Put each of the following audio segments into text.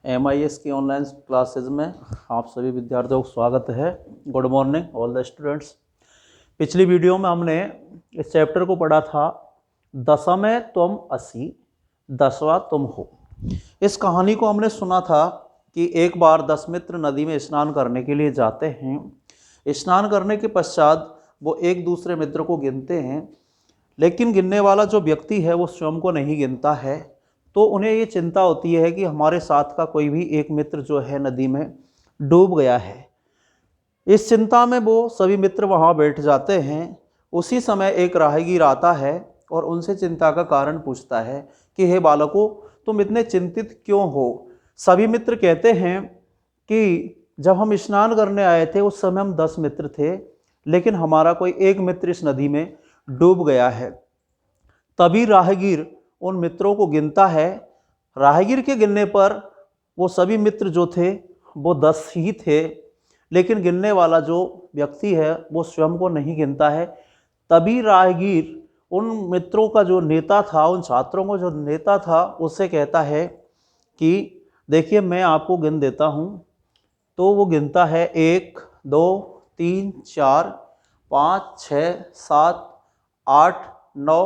MIS की online classes में आप सभी विद्यार्थियों को स्वागत है। Good morning all the students. पिछली वीडियो में हमने इस चैप्टर को पढ़ा था दसमें तुम असी दसवां तुम हो। इस कहानी को हमने सुना था कि एक बार 10 मित्र नदी में स्नान करने के लिए जाते हैं। स्नान करने के पश्चात वो एक दूसरे मित्र को गिनते हैं, लेकिन गिनने वाला जो व्यक्ति है वो स्वयं को नहीं गिनता है। तो उन्हें ये चिंता होती है कि हमारे साथ का कोई भी एक मित्र जो है नदी में डूब गया है। इस चिंता में वो सभी मित्र वहाँ बैठ जाते हैं। उसी समय एक राहगीर आता है और उनसे चिंता का कारण पूछता है कि हे बालकों, तुम इतने चिंतित क्यों हो। सभी मित्र कहते हैं कि जब हम स्नान करने आए थे उस समय हम 10 मित्र थे, लेकिन हमारा कोई एक मित्र इस नदी में डूब गया है। तभी राहगीर उन मित्रों को गिनता है। राहगीर के गिनने पर वो सभी मित्र जो थे वो 10 ही थे, लेकिन गिनने वाला जो व्यक्ति है वो स्वयं को नहीं गिनता है। तभी राहगीर उन मित्रों का जो नेता था, उन छात्रों का जो नेता था, उससे कहता है कि देखिए मैं आपको गिन देता हूँ। तो वो गिनता है 1 2 3 4 5 6 7 8 9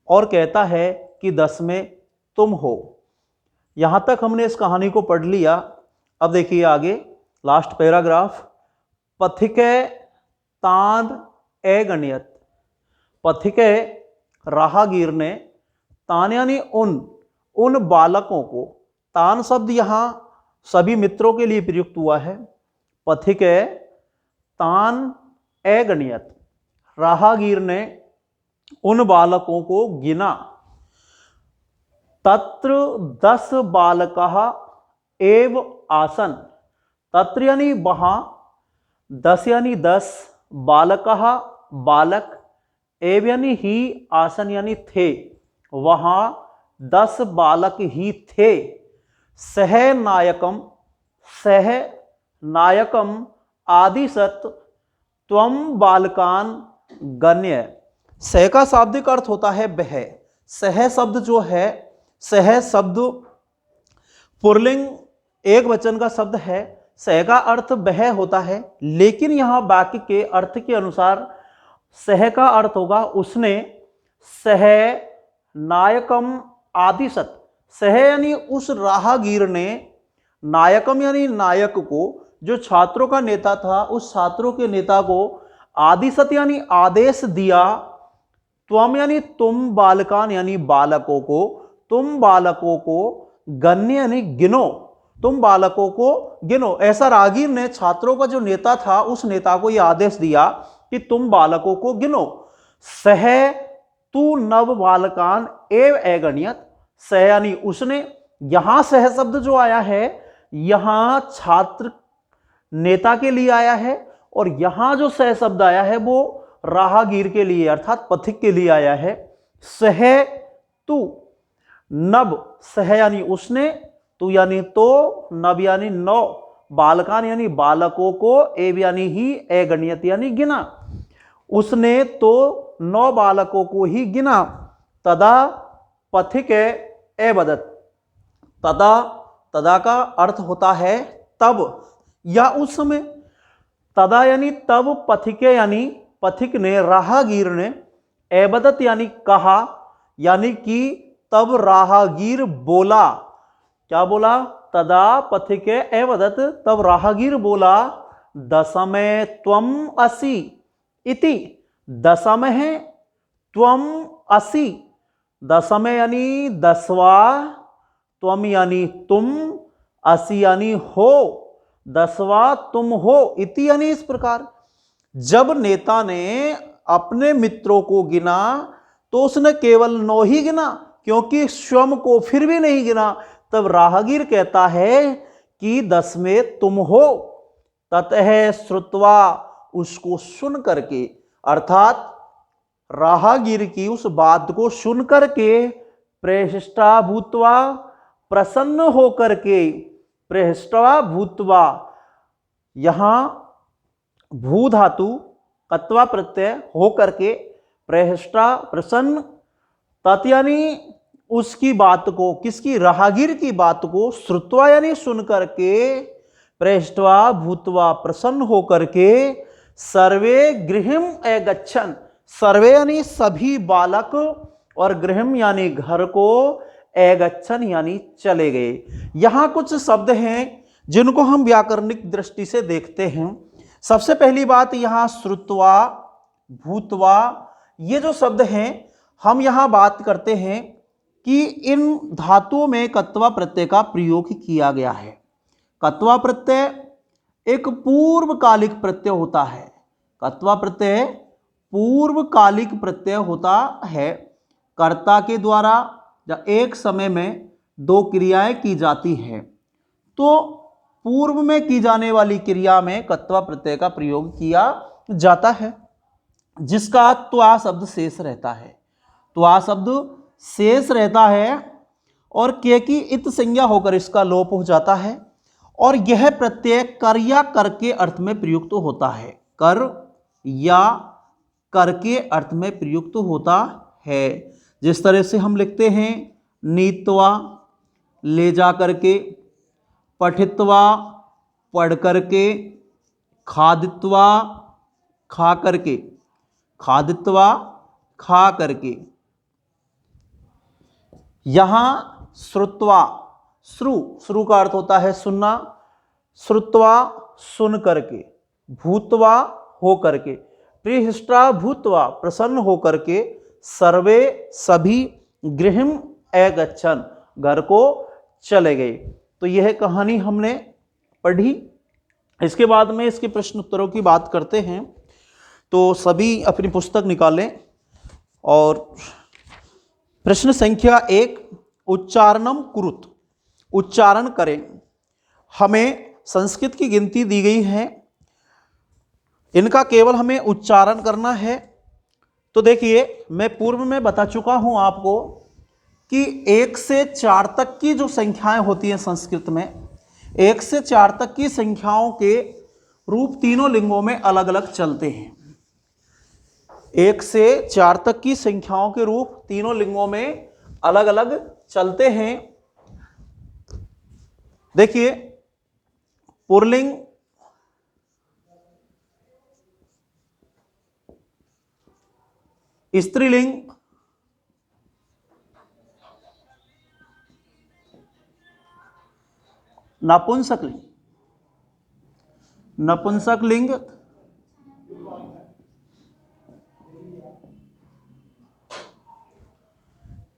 और कहता है कि 10 में तुम हो। यहाँ तक हमने इस कहानी को पढ़ लिया। अब देखिए आगे लास्ट पैराग्राफ। पथिके तान ए गणियत। पथिके राहगीर ने तान यानी उन बालकों को, तान शब्द यहाँ सभी मित्रों के लिए प्रयुक्त हुआ है। पथिके तान ए गणियत, राहगीर ने उन बालकों को गिना। तत्र 10 बालकः एव आसन। तत्र यानी वहाँ, 10 यानी 10, बालकः बालक, एव यानी ही, आसन यानी थे, वहाँ 10 बालक ही थे। सह नायकम आदिशत त्वम बालकान गण्य। सह का शाब्दिक अर्थ होता है वह। सह शब्द जो है, सह शब्द पुल्लिंग एक वचन का शब्द है। सह का अर्थ वह होता है, लेकिन यहाँ वाक्य के अर्थ के अनुसार सह का अर्थ होगा उसने। सह नायकम आदिशत, सह यानी उस राहगीर ने, नायकम यानी नायक को, जो छात्रों का नेता था, उस छात्रों के नेता को आदिशत यानी आदेश दिया। त्वम यानी तुम, बालकान यानी बालकों को, तुम बालकों को, गण्य यानी गिनो, तुम बालकों को गिनो। ऐसा राहगीर ने छात्रों का जो नेता था उस नेता को यह आदेश दिया कि तुम बालकों को गिनो। सह तू नव बालकान एव अगण्यत। सह यानी उसने, यहां सह शब्द जो आया है यहां छात्र नेता के लिए आया है, और यहां जो सह शब्द आया है वो राहगीर के लिए अर्थात पथिक के लिए आया है। सह तू नब, सह यानी उसने, तू यानी तो, नब यानी 9, बालकान यानी बालकों को, एव यानी ही, अगण्यत यानी गिना। उसने तो 9 बालकों को ही गिना। तदा पथिक एवदत। तदा का अर्थ होता है तब या उस समय। तदा यानी तब, पथिके यानी पथिक ने, राहगीर ने, एवदत यानी कहा, यानी कि तब राहगीर बोला। क्या बोला? तदा पथिके एवदत, तब राहगीर बोला, दसमे त्वम असि इति। दसम है, त्वम असि, दसमे यानी 10वां, त्वम यानी तुम, असि यानी हो, 10वां तुम हो, इति यानी इस प्रकार। जब नेता ने अपने मित्रों को गिना तो उसने केवल 9 ही गिना, क्योंकि स्वयं को फिर भी नहीं गिना। तब राहगीर कहता है कि 10 में तुम हो। ततः श्रुत्वा, उसको सुन करके, अर्थात राहगीर की उस बात को सुन करके, प्रहृष्टा भूत्वा, प्रसन्न होकर के, प्रहृष्टा भूत्वा, यहां भू धातु कत्वा प्रत्यय हो करके, प्रहृष्टा प्रसन्न, तत् यानी उसकी बात को, किसकी, राहगीर की बात को श्रुत्वा यानी सुन करके, पृष्ठवा भूतवा प्रसन्न होकर के, सर्वे गृहम अगच्छन, सर्वे यानी सभी बालक, और गृहम यानी घर को, अगच्छन यानी चले गए। यहां कुछ शब्द हैं जिनको हम व्याकरणिक दृष्टि से देखते हैं। सबसे पहली बात, यहां श्रुत्वा, भूतवा, ये जो शब्द हैं, हम यहां बात करते हैं कि इन धातुओं में कत्वा प्रत्यय का प्रयोग किया गया है। कत्वा प्रत्यय एक पूर्वकालिक प्रत्यय होता है। कत्वा प्रत्यय पूर्वकालिक प्रत्यय होता है। कर्ता के द्वारा जब एक समय में दो क्रियाएं की जाती हैं, तो पूर्व में की जाने वाली क्रिया में कत्वा प्रत्यय का प्रयोग किया जाता है, जिसका त्वा शब्द शेष रहता है। त्वा शब्द शेष रहता है और के की इत संज्ञा होकर इसका लोप हो जाता है, और यह प्रत्यय कर या कर के अर्थ में प्रयुक्त होता है। कर या कर के अर्थ में प्रयुक्त होता है। जिस तरह से हम लिखते हैं, नीत्वा ले जा करके, पठित्वा पढ़ करके, खादित्वा खा करके, खादित्वा खा करके। यहां श्रुत्वा, श्रु का अर्थ होता है सुनना, श्रुत्वा सुन करके, भूतवा हो करके, प्रिहृष्टा भूतवा प्रसन्न हो करके, सर्वे सभी, गृहम अगच्छन घर को चले गए। तो यह कहानी हमने पढ़ी। इसके बाद में इसके प्रश्न उत्तरों की बात करते हैं। तो सभी अपनी पुस्तक निकालें और प्रश्न संख्या 1, उच्चारणम कुरुत, उच्चारण करें। हमें संस्कृत की गिनती दी गई है, इनका केवल हमें उच्चारण करना है। तो देखिए, मैं पूर्व में बता चुका हूं आपको कि 1 से 4 तक की जो संख्याएं होती हैं संस्कृत में, 1 से 4 तक की संख्याओं के रूप तीनों लिंगों में अलग अलग चलते हैं। 1 से 4 तक की संख्याओं के रूप तीनों लिंगों में अलग अलग चलते हैं। देखिए, पुल्लिंग, स्त्रीलिंग, नपुंसकलिंग, नपुंसकलिंग,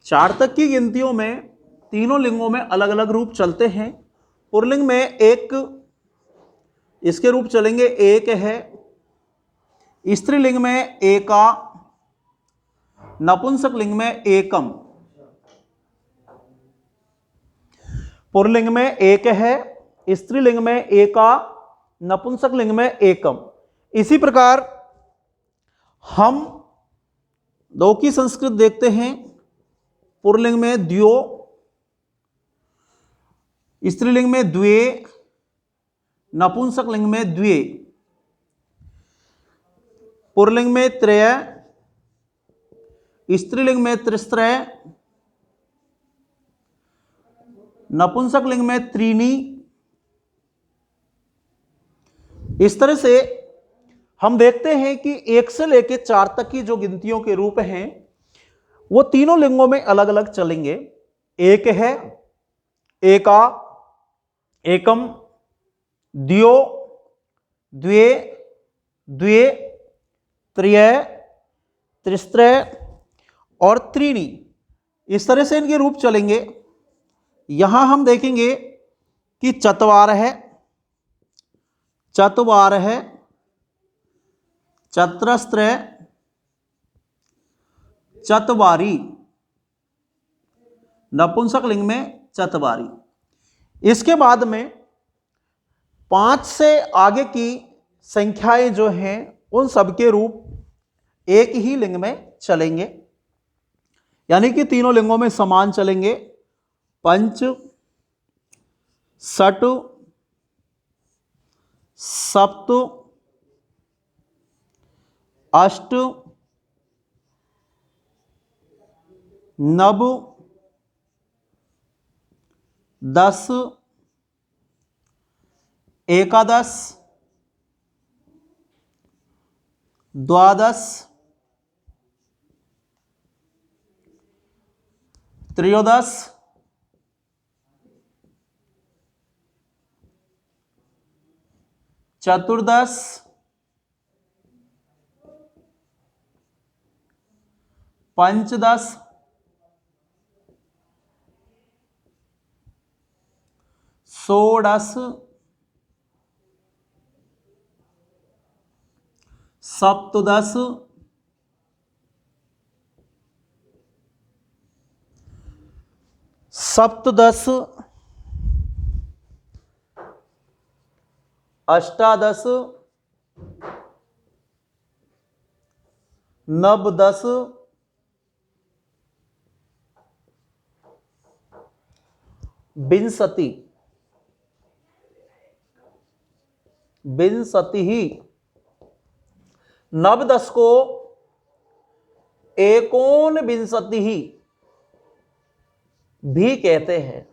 चार तक की गिनतियों में तीनों लिंगों में अलग अलग रूप चलते हैं। पुल्लिंग में एक, इसके रूप चलेंगे एक है, स्त्रीलिंग में एका, नपुंसक लिंग में एकम। पुल्लिंग में एक है, स्त्रीलिंग में एका, नपुंसक लिंग में एकम। इसी प्रकार हम दो की संस्कृत देखते हैं। पुल्लिंग में द्यो, स्त्रीलिंग में द्वे, नपुंसक लिंग में द्वे। पुल्लिंग में त्रय, स्त्रीलिंग में त्रिस्त्रय, नपुंसक लिंग में त्रीनी। इस तरह से हम देखते हैं कि 1 से लेकर 4 तक की जो गिनतियों के रूप हैं वो तीनों लिंगों में अलग अलग चलेंगे। एक है, एका, एकम, द्यो, द्वे, द्वे, त्रय, त्रिस्त्रय और त्रीणी। इस तरह से इनके रूप चलेंगे। यहां हम देखेंगे कि चतवार है, चतवार है, चतस्त्रय, चतवारी, नपुंसक लिंग में चतवारी। इसके बाद में 5 से आगे की संख्याएं जो हैं उन सबके रूप एक ही लिंग में चलेंगे, यानी कि तीनों लिंगों में समान चलेंगे। पंच, षट, सप्त, अष्ट, नव, 10 एकादश द्वादश त्रयोदश चतुर्दश पंचदश षोडश सप्तदश अष्टादश नवदश विंशति ही नवदश को एकोनविंशति ही भी कहते हैं।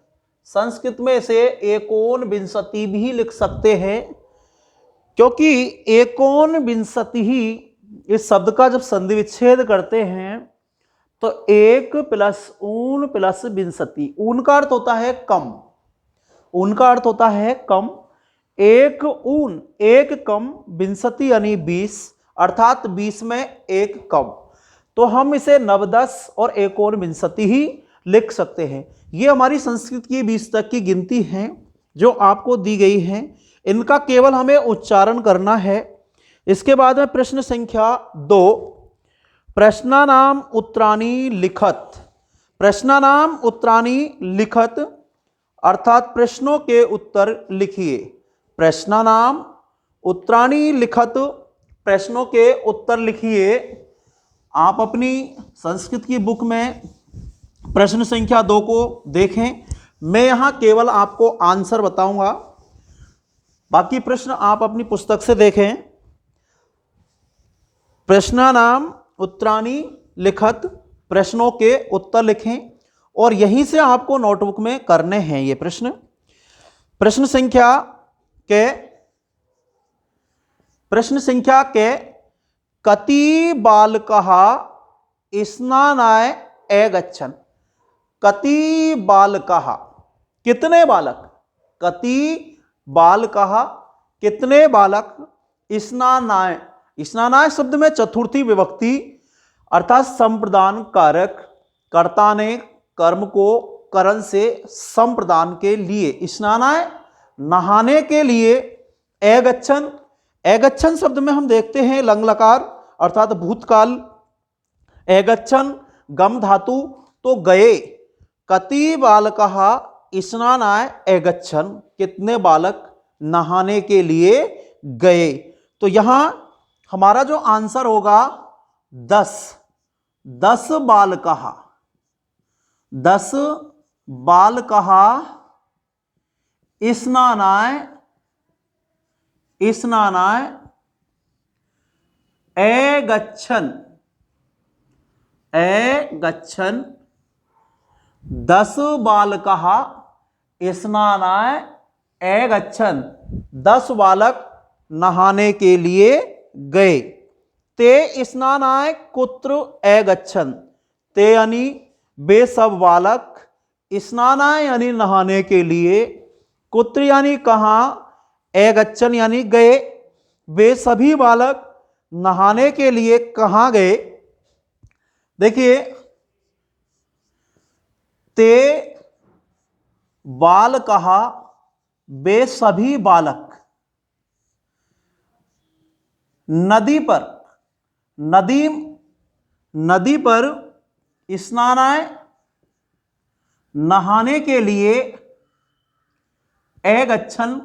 संस्कृत में इसे एकोनविंशति भी लिख सकते हैं, क्योंकि एकोनविंशति ही इस शब्द का जब संधि विच्छेद करते हैं तो 1 + ऊन + विंशति, ऊन का अर्थ होता है कम, ऊन का अर्थ होता है कम, 1 ऊन 1 कम, विंशति यानी 20, अर्थात 20 में 1 कम। तो हम इसे नवदश और एकोनविंशति ही लिख सकते हैं। ये हमारी संस्कृत की 20 तक की गिनती हैं जो आपको दी गई हैं, इनका केवल हमें उच्चारण करना है। इसके बाद में प्रश्न संख्या 2, प्रश्नानाम उत्तराणि लिखत। प्रश्नानाम उत्तराणि लिखत अर्थात प्रश्नों के उत्तर लिखिए। प्रश्नानाम उत्तराणि लिखत, प्रश्नों के उत्तर लिखिए। आप अपनी संस्कृत की बुक में प्रश्न संख्या 2 को देखें, मैं यहां केवल आपको आंसर बताऊंगा, बाकी प्रश्न आप अपनी पुस्तक से देखें। प्रश्नानाम उत्तराणि लिखत, प्रश्नों के उत्तर लिखें, और यहीं से आपको नोटबुक में करने हैं ये प्रश्न। प्रश्न संख्या के कति बालकः स्नानाय अगच्छन्। कति बालकः, कितने बालक, कति बालकः कितने बालक, स्नानाय, स्नानाय शब्द में चतुर्थी विभक्ति अर्थात संप्रदान कारक, कर्ता ने कर्म को करण से संप्रदान के लिए, स्नानाय नहाने के लिए, अगच्छन्, अगच्छन् शब्द में हम देखते हैं लंग लकार अर्थात भूतकाल, अगच्छन् गम धातु तो गए। कति बालकः स्नानाय अगच्छन्, कितने बालक नहाने के लिए गए। तो यहां हमारा जो आंसर होगा 10 बालकः, 10 बालकः स्नानाय अगच्छन्, 10 बालकः स्नानाय अगच्छन्, 10 बालक नहाने के लिए गए। ते स्नानाय कुत्र अगच्छन्, ते यानी वे सब बालक, स्नानाय यानी नहाने के लिए, कुत्र यानी कहां, अगच्छन् यानी गए, वे सभी बालक नहाने के लिए कहां गए। देखिए, ते बालकः वे सभी बालक नदी पर, नदी पर स्नानाय नहाने के लिए अगच्छन्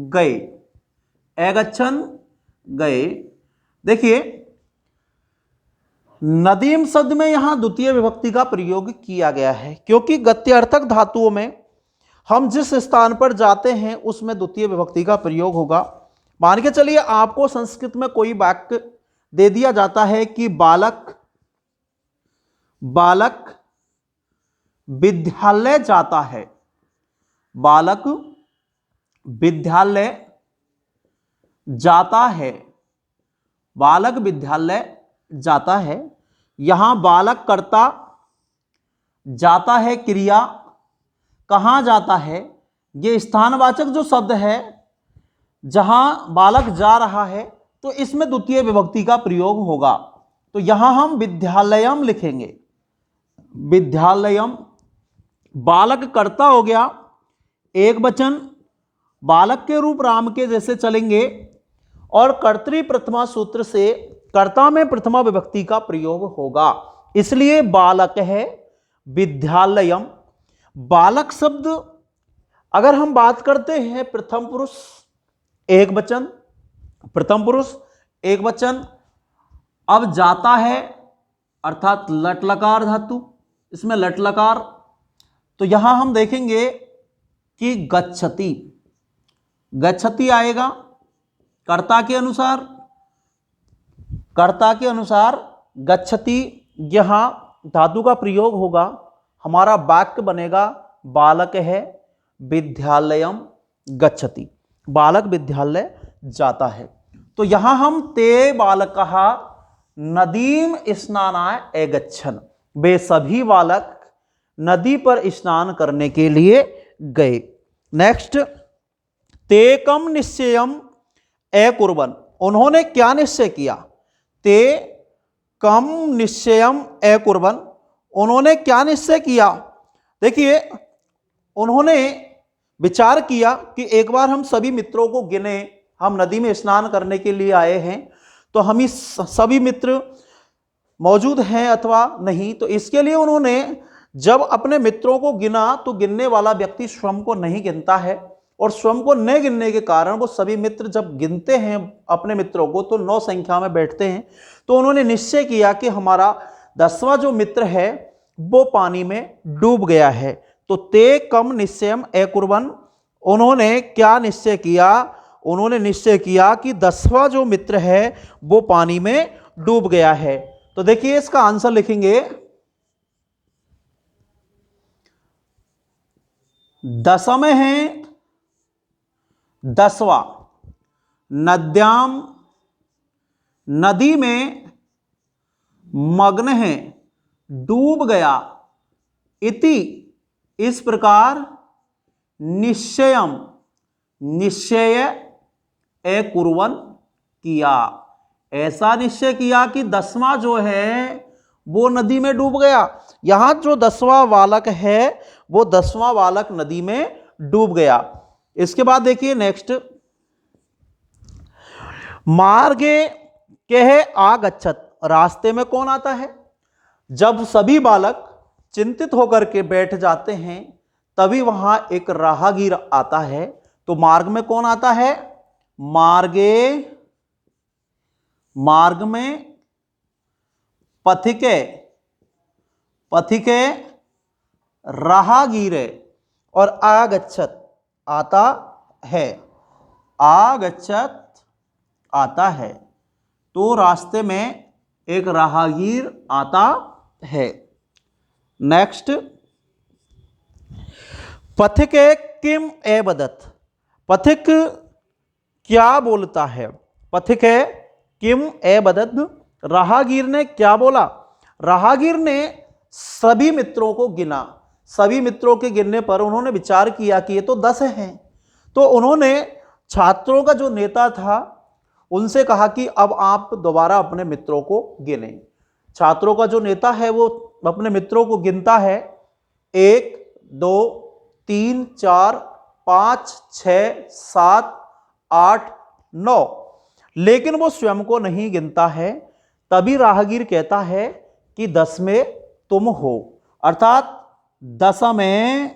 गए, अगच्छन् गए। देखिए, नदीम शब्द में यहां द्वितीय विभक्ति का प्रयोग किया गया है, क्योंकि गत्यर्थक धातुओं में हम जिस स्थान पर जाते हैं उसमें द्वितीय विभक्ति का प्रयोग होगा। मान के चलिए आपको संस्कृत में कोई वाक्य दे दिया जाता है कि बालक विद्यालय जाता है, बालक विद्यालय जाता है, बालक विद्यालय जाता है। यहां बालक कर्ता, जाता है क्रिया, कहां जाता है, ये स्थानवाचक जो शब्द है, जहां बालक जा रहा है तो इसमें द्वितीय विभक्ति का प्रयोग होगा। तो यहां हम विद्यालयम लिखेंगे, विद्यालयम। बालक कर्ता हो गया, एक वचन, बालक के रूप राम के जैसे चलेंगे, और कर्तृ प्रथमा सूत्र से कर्ता में प्रथमा विभक्ति का प्रयोग होगा, इसलिए बालक है विद्यालयम। बालक शब्द अगर हम बात करते हैं प्रथम पुरुष एक वचन, प्रथम पुरुष एक वचन, अब जाता है अर्थात लट लकार धातु, इसमें लट लकार, तो यहां हम देखेंगे कि गच्छति, गच्छति आएगा कर्ता के अनुसार, कर्ता के अनुसार गच्छति, यहां धातु का प्रयोग होगा, हमारा वाक्य बनेगा बालक है विद्यालयम गच्छति, बालक विद्यालय जाता है। तो यहां हम ते बालकः नदीम स्नानाय एगच्छन्, वे सभी बालक नदी पर स्नान करने के लिए गए। नेक्स्ट, ते कम निश्चयम अकुर्वन्, उन्होंने क्या निश्चय किया, ते कम निश्चयम अकुर्वन्, उन्होंने क्या निश्चय किया। देखिए, उन्होंने विचार किया कि एक बार हम सभी मित्रों को गिने, हम नदी में स्नान करने के लिए आए हैं, तो हम इस सभी मित्र मौजूद हैं अथवा नहीं, तो इसके लिए उन्होंने जब अपने मित्रों को गिना तो गिनने वाला व्यक्ति स्वयं को नहीं गिनता है, और स्वयं को न गिनने के कारण वो सभी मित्र जब गिनते हैं अपने मित्रों को तो 9 संख्या में बैठते हैं। तो उन्होंने निश्चय किया कि हमारा 10वां जो मित्र है वो पानी में डूब गया है। तो ते कम निश्चयम अकुर्वन्, उन्होंने क्या निश्चय किया, उन्होंने निश्चय किया कि 10वां जो मित्र है वो पानी में डूब गया है। तो देखिए इसका आंसर लिखेंगे, 10वें हैं 10वां, नद्याम नदी में मग्न है डूब गया, इति इस प्रकार, निश्चयम निश्चय अकुर्वन् किया, ऐसा निश्चय किया कि 10वां जो है वो नदी में डूब गया। यहां जो 10वां बालक है वो 10वां बालक नदी में डूब गया। इसके बाद देखिए नेक्स्ट, मार्गे कहे आगच्छत, रास्ते में कौन आता है। जब सभी बालक चिंतित होकर के बैठ जाते हैं तभी वहां एक राहगीर आता है। तो मार्ग में कौन आता है, मार्गे, मार्ग में पथिके, पथिके राहगीरे, और आगच्छत आता है, आगच्छत आता है, तो रास्ते में एक राहगीर आता है। नेक्स्ट, पथिके किम एवदत, पथिक क्या बोलता है, पथिके किम एवदत, राहगीर ने क्या बोला। राहगीर ने सभी मित्रों को गिना, सभी मित्रों के गिनने पर उन्होंने विचार किया कि ये तो 10 हैं। तो उन्होंने छात्रों का जो नेता था उनसे कहा कि अब आप दोबारा अपने मित्रों को गिनें। छात्रों का जो नेता है वो अपने मित्रों को गिनता है, 1 2 3 4 5 6 7 8 9, लेकिन वो स्वयं को नहीं गिनता है। तभी राहगीर कहता है कि 10 में तुम हो, अर्थात 10 में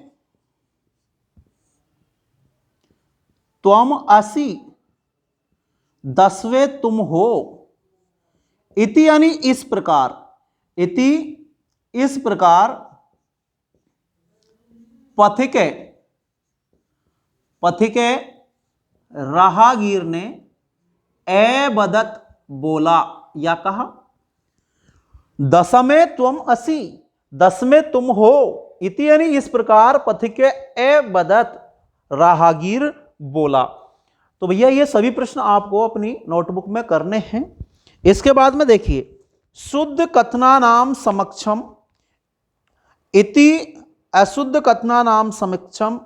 त्वम असि, 10वें तुम हो। इति यानी इस प्रकार, इति इस प्रकार, पथिके, पथिके राहगीर ने एवदत बोला या कहा, 10 में त्वम असि, 10 में तुम हो। इति यानी इस प्रकार, पथिके एवदत राहगीर बोला। तो भैया ये सभी प्रश्न आपको अपनी नोटबुक में करने हैं। इसके बाद में देखिए, शुद्ध कथनानाम समक्षम इति अशुद्ध कथनानाम समक्षम,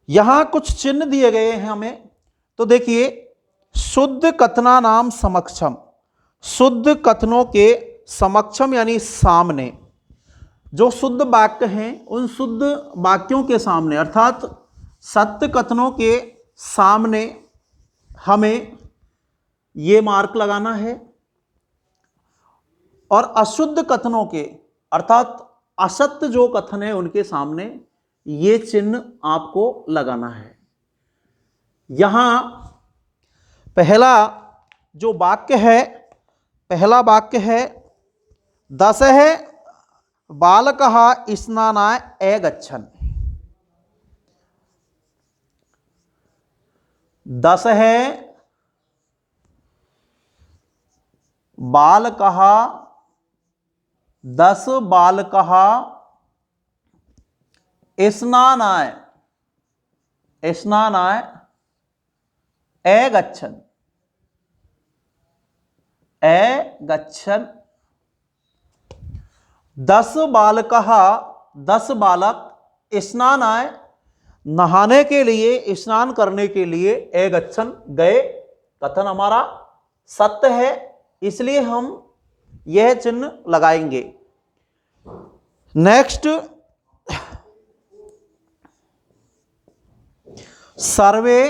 यहां कुछ चिन्ह दिए गए हैं हमें। तो देखिए, शुद्ध कथनानाम समक्षम, शुद्ध कथनों के समक्षम यानी सामने, जो शुद्ध वाक्य हैं उन शुद्ध वाक्यों के सामने अर्थात सत्य कथनों के सामने हमें ये मार्क लगाना है, और अशुद्ध कथनों के अर्थात असत्य जो कथन है उनके सामने ये चिन्ह आपको लगाना है। यहां पहला जो वाक्य है, पहला वाक्य है, दशः बालकः स्नानाय अगच्छन्। दशः बालकः, 10 बालकः स्नानाय अगच्छन्, अगच्छन्। 10 बालकः, 10 बालक स्नानाय नहाने के लिए, स्नान करने के लिए, अगच्छन् गए। कथन हमारा सत्य है, इसलिए हम यह चिन्ह लगाएंगे। नेक्स्ट, सर्वे,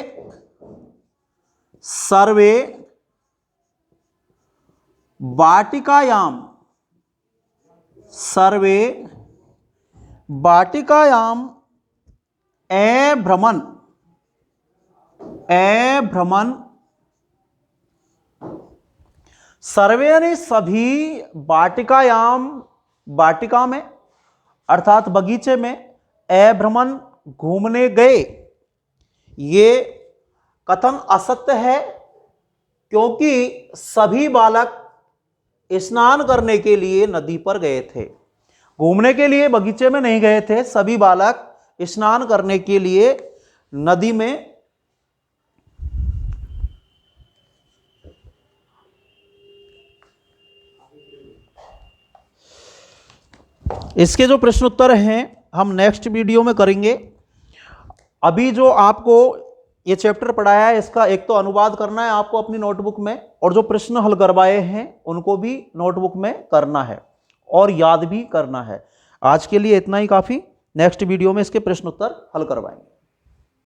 सर्वे वाटिकायाम, सर्वे वाटिकायाम अभ्रमन्, अभ्रमन्। सर्वे यानी सभी, वाटिकायाम वाटिका में अर्थात बगीचे में, अभ्रमण घूमने गए। ये कथन असत्य है, क्योंकि सभी बालक स्नान करने के लिए नदी पर गए थे, घूमने के लिए बगीचे में नहीं गए थे। सभी बालक स्नान करने के लिए नदी में इसके जो प्रश्न उत्तर हैं हम नेक्स्ट वीडियो में करेंगे। अभी जो आपको ये चैप्टर पढ़ाया है इसका एक तो अनुवाद करना है आपको अपनी नोटबुक में, और जो प्रश्न हल करवाए हैं उनको भी नोटबुक में करना है और याद भी करना है। आज के लिए इतना ही काफ़ी। नेक्स्ट वीडियो में इसके प्रश्न उत्तर हल करवाएंगे।